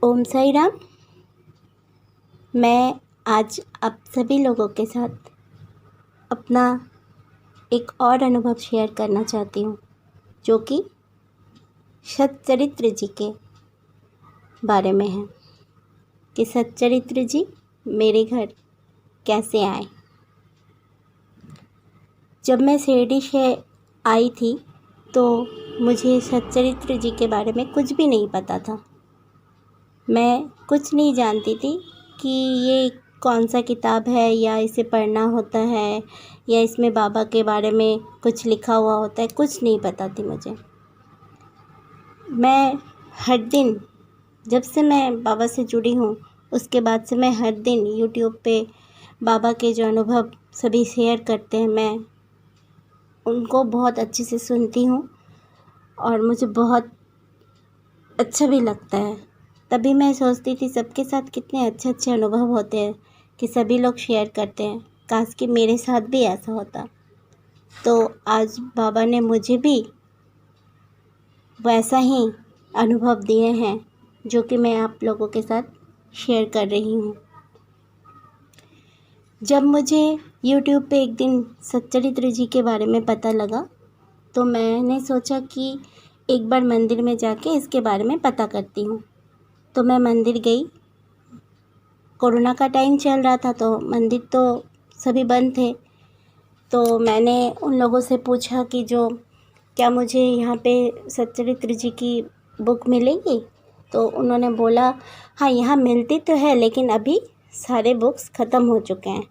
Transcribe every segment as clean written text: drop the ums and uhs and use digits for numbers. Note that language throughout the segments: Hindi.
ओम साई राम। मैं आज आप सभी लोगों के साथ अपना एक और अनुभव शेयर करना चाहती हूँ, जो कि सच्चरित्र जी के बारे में है कि सच्चरित्र जी मेरे घर कैसे आए। जब मैं शिरडी से आई थी तो मुझे सच्चरित्र जी के बारे में कुछ भी नहीं पता था। मैं कुछ नहीं जानती थी कि ये कौन सा किताब है या इसे पढ़ना होता है या इसमें बाबा के बारे में कुछ लिखा हुआ होता है, कुछ नहीं पता थी मुझे। मैं हर दिन, जब से मैं बाबा से जुड़ी हूँ उसके बाद से मैं हर दिन यूट्यूब पे बाबा के जो अनुभव सभी शेयर करते हैं, मैं उनको बहुत अच्छे से सुनती हूँ और मुझे बहुत अच्छा भी लगता है। तभी मैं सोचती थी सबके साथ कितने अच्छे अच्छे अनुभव होते हैं कि सभी लोग शेयर करते हैं। काश कि मेरे साथ भी ऐसा होता। तो आज बाबा ने मुझे भी वैसा ही अनुभव दिए हैं जो कि मैं आप लोगों के साथ शेयर कर रही हूँ। जब मुझे YouTube पे एक दिन सच्चरित्र जी के बारे में पता लगा तो मैंने सोचा कि एक बार मंदिर में जाके इसके बारे में पता करती हूँ। तो मैं मंदिर गई। कोरोना का टाइम चल रहा था तो मंदिर तो सभी बंद थे। तो मैंने उन लोगों से पूछा कि क्या मुझे यहाँ पे सच्चरित्र जी की बुक मिलेगी। तो उन्होंने बोला हाँ, यहाँ मिलती तो है लेकिन अभी सारे बुक्स ख़त्म हो चुके हैं।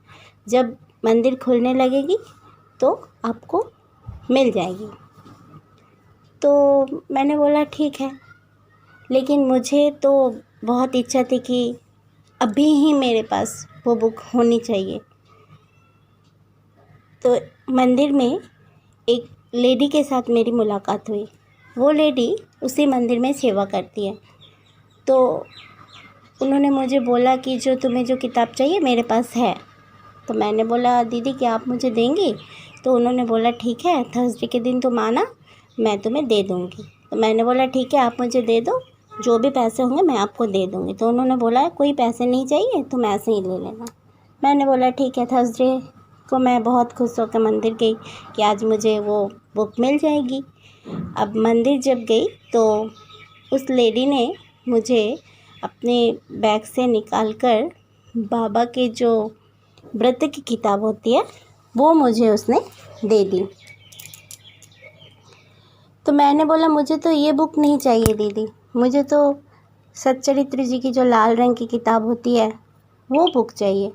जब मंदिर खुलने लगेगी तो आपको मिल जाएगी। तो मैंने बोला ठीक है, लेकिन मुझे तो बहुत इच्छा थी कि अभी ही मेरे पास वो बुक होनी चाहिए। तो मंदिर में एक लेडी के साथ मेरी मुलाकात हुई। वो लेडी उसी मंदिर में सेवा करती है। तो उन्होंने मुझे बोला कि तुम्हें जो किताब चाहिए मेरे पास है। तो मैंने बोला दीदी क्या आप मुझे देंगी। तो उन्होंने बोला ठीक है, थर्सडे के दिन तुम आना, मैं तुम्हें दे दूँगी। तो मैंने बोला ठीक है, आप मुझे दे दो, जो भी पैसे होंगे मैं आपको दे दूँगी। तो उन्होंने बोला कोई पैसे नहीं चाहिए, तुम ऐसे ही ले लेना। मैंने बोला ठीक है। थर्सडे को मैं बहुत खुश होकर मंदिर गई कि आज मुझे वो बुक मिल जाएगी। अब मंदिर जब गई तो उस लेडी ने मुझे अपने बैग से निकाल कर बाबा के जो व्रत की किताब होती है वो मुझे उसने दे दी। तो मैंने बोला मुझे तो ये बुक नहीं चाहिए दीदी, मुझे तो सच्चरित्र जी की जो लाल रंग की किताब होती है वो बुक चाहिए।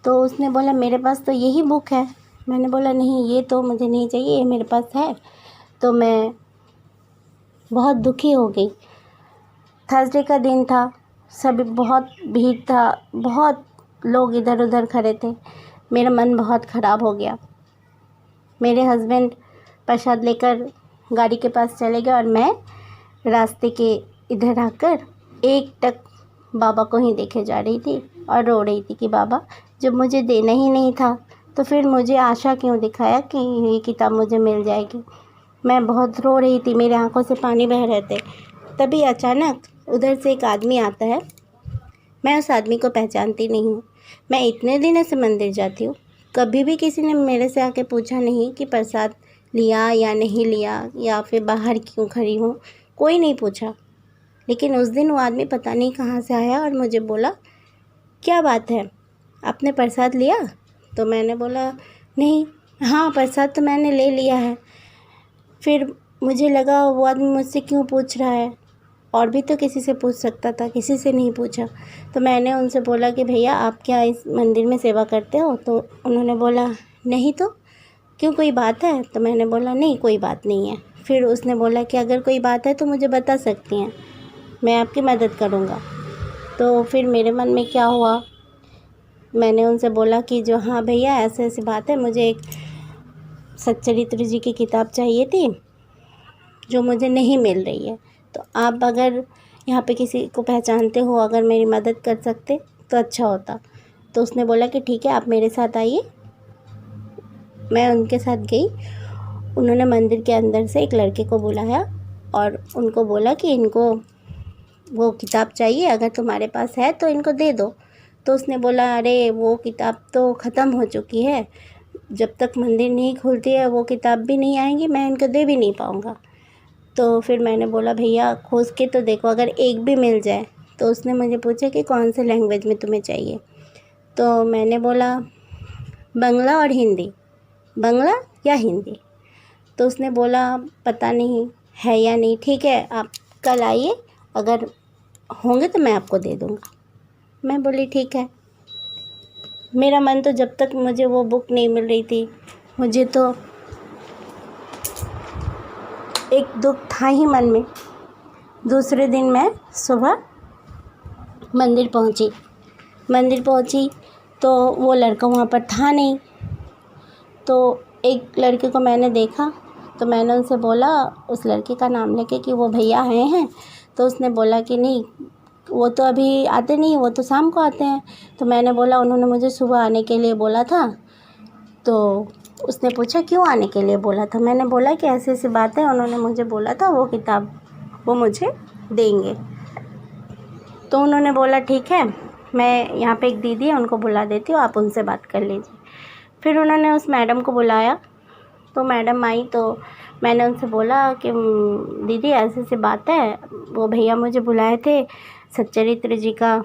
तो उसने बोला मेरे पास तो यही बुक है। मैंने बोला नहीं, ये तो मुझे नहीं चाहिए, ये मेरे पास है। तो मैं बहुत दुखी हो गई। थर्सडे का दिन था, सभी बहुत भीड़ था, बहुत लोग इधर उधर खड़े थे। मेरा मन बहुत ख़राब हो गया। मेरे हस्बैंड प्रसाद लेकर गाड़ी के पास चले गए और मैं रास्ते के इधर आकर एक टक बाबा को ही देखे जा रही थी और रो रही थी कि बाबा जब मुझे देना ही नहीं था तो फिर मुझे आशा क्यों दिखाया कि ये किताब मुझे मिल जाएगी। मैं बहुत रो रही थी, मेरे आंखों से पानी बह रहे थे। तभी अचानक उधर से एक आदमी आता है। मैं उस आदमी को पहचानती नहीं हूँ। मैं इतने दिनों से मंदिर जाती हूँ, कभी भी किसी ने मेरे से आके पूछा नहीं कि प्रसाद लिया या नहीं लिया या फिर बाहर क्यों खड़ी हूँ, कोई नहीं पूछा। लेकिन उस दिन वो आदमी पता नहीं कहाँ से आया और मुझे बोला क्या बात है, आपने प्रसाद लिया। तो मैंने बोला नहीं, हाँ प्रसाद तो मैंने ले लिया है। फिर मुझे लगा वो आदमी मुझसे क्यों पूछ रहा है, और भी तो किसी से पूछ सकता था, किसी से नहीं पूछा। तो मैंने उनसे बोला कि भैया आप क्या इस मंदिर में सेवा करते हो। तो उन्होंने बोला नहीं, तो क्यों कोई बात है। तो मैंने बोला नहीं कोई बात नहीं है। फिर उसने बोला कि अगर कोई बात है तो मुझे बता सकती हैं, मैं आपकी मदद करूँगा। तो फिर मेरे मन में क्या हुआ, मैंने उनसे बोला कि हाँ भैया ऐसे ऐसी बात है, मुझे एक सच्चरित्र जी की किताब चाहिए थी जो मुझे नहीं मिल रही है। तो आप अगर यहाँ पे किसी को पहचानते हो, अगर मेरी मदद कर सकते तो अच्छा होता। तो उसने बोला कि ठीक है आप मेरे साथ आइए। मैं उनके साथ गई। उन्होंने मंदिर के अंदर से एक लड़के को बुलाया और उनको बोला कि इनको वो किताब चाहिए, अगर तुम्हारे पास है तो इनको दे दो। तो उसने बोला अरे वो किताब तो ख़त्म हो चुकी है, जब तक मंदिर नहीं खुलती है वो किताब भी नहीं आएंगी, मैं इनको दे भी नहीं पाऊँगा। तो फिर मैंने बोला भैया खोज के तो देखो, अगर एक भी मिल जाए। तो उसने मुझे पूछा कि कौन से लैंग्वेज में तुम्हें चाहिए। तो मैंने बोला बांग्ला और हिंदी, बांग्ला या हिंदी। तो उसने बोला पता नहीं है या नहीं, ठीक है आप कल आइए, अगर होंगे तो मैं आपको दे दूँगा। मैं बोली ठीक है। मेरा मन तो जब तक मुझे वो बुक नहीं मिल रही थी, मुझे तो एक दुख था ही मन में। दूसरे दिन मैं सुबह मंदिर पहुंची तो वो लड़का वहाँ पर था नहीं। तो एक लड़के को मैंने देखा, तो मैंने उनसे बोला, उस लड़के का नाम लेके, कि वो भैया आए हैं। तो उसने बोला कि नहीं वो तो अभी आते नहीं, वो तो शाम को आते हैं। तो मैंने बोला उन्होंने मुझे सुबह आने के लिए बोला था। तो उसने पूछा क्यों आने के लिए बोला था। मैंने बोला कि ऐसी ऐसी बात है, उन्होंने मुझे बोला था वो किताब वो मुझे देंगे। तो उन्होंने बोला ठीक है, मैं यहाँ पे एक दीदी है उनको बुला देती हूँ, आप उनसे बात कर लीजिए। फिर उन्होंने उस मैडम को बुलाया। तो मैडम आई तो मैंने उनसे बोला कि दीदी ऐसी ऐसी बात है, वो भैया मुझे बुलाए थे, सच्चरित्र जी का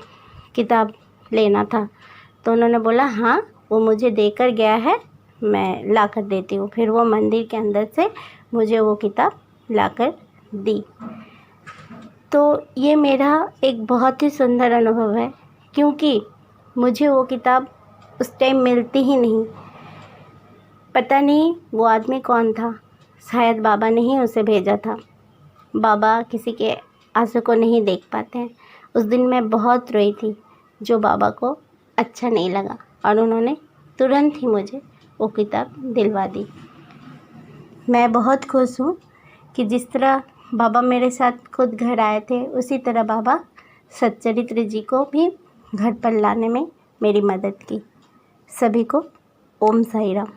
किताब लेना था। तो उन्होंने बोला हाँ वो मुझे देकर गया है, मैं ला कर देती हूँ। फिर वो मंदिर के अंदर से मुझे वो किताब ला कर दी। तो ये मेरा एक बहुत ही सुंदर अनुभव है, क्योंकि मुझे वो किताब उस टाइम मिलती ही नहीं। पता नहीं वो आदमी कौन था, शायद बाबा ने ही उसे भेजा था। बाबा किसी के आंसू को नहीं देख पाते हैं। उस दिन मैं बहुत रोई थी, जो बाबा को अच्छा नहीं लगा, और उन्होंने तुरंत ही मुझे वो किताब दिलवा दी। मैं बहुत खुश हूँ कि जिस तरह बाबा मेरे साथ खुद घर आए थे, उसी तरह बाबा सच्चरित्र जी को भी घर पर लाने में मेरी मदद की। सभी को ओम साई राम।